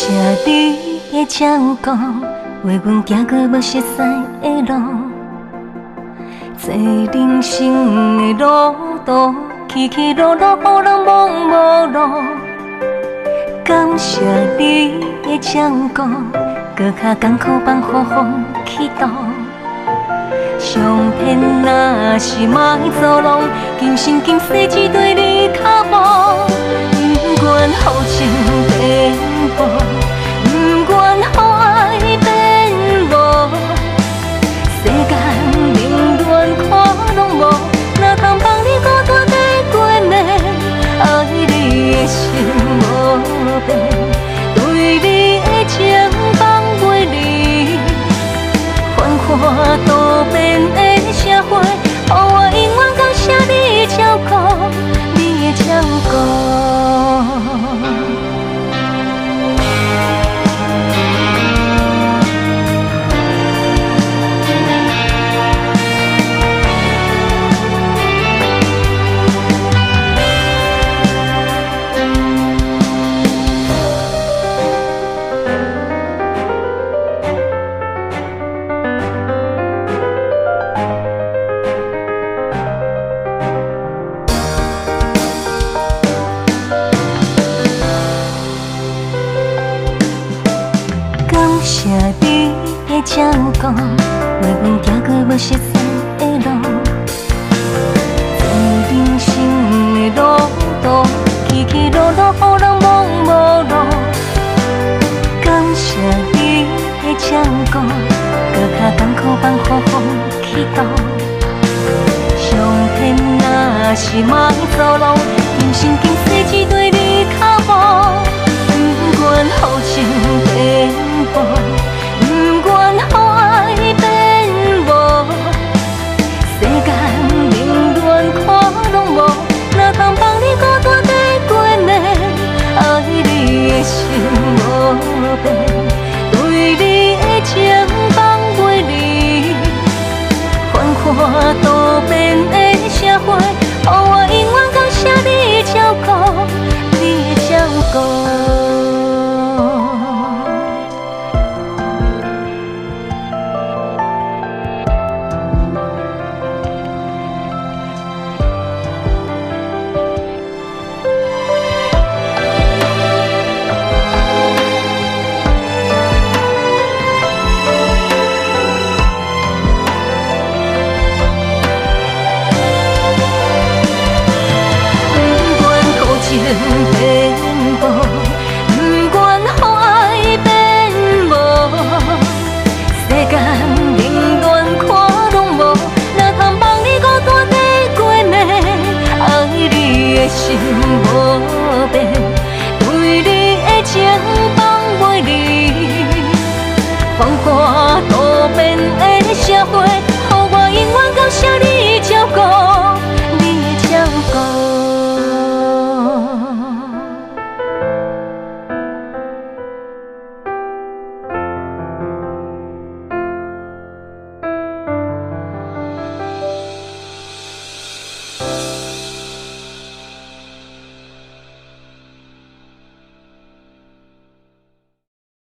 谢你的照顾，为阮行过无熟悉的路。这人生的路途，起起落落，予人茫无路。感谢你的照顾，搁较艰苦放予风去度。上天若是莫作弄，今生今世只对你脚步。不愿好情变薄，不愿好爱变无。世间冷暖看拢无，哪通帮你孤单地过暝？爱你的心无变，对你的情放袂离。繁华多变的社会，予我永远感谢你的照顾，你的照顾。谢你的照顾，为阮行过无熟悉的路。这人生的路途，起起落落，予人茫无路。感谢你的照顾，搁较艰苦放予风去度。上天若是莫作弄，今生今世只对你脚步。不愿好情变薄，不愿好爱变无。世间冷暖看拢无，哪通帮你孤单地过暝？爱你的心无变，对你的情放袂离。繁华多变的社会，予我永远感谢你的照顾，你的照顾。变薄，不愿好爱变无。世间冷暖看拢无，哪通帮你孤单地过暝？爱你的心无变，对你的情放袂离。繁华多变的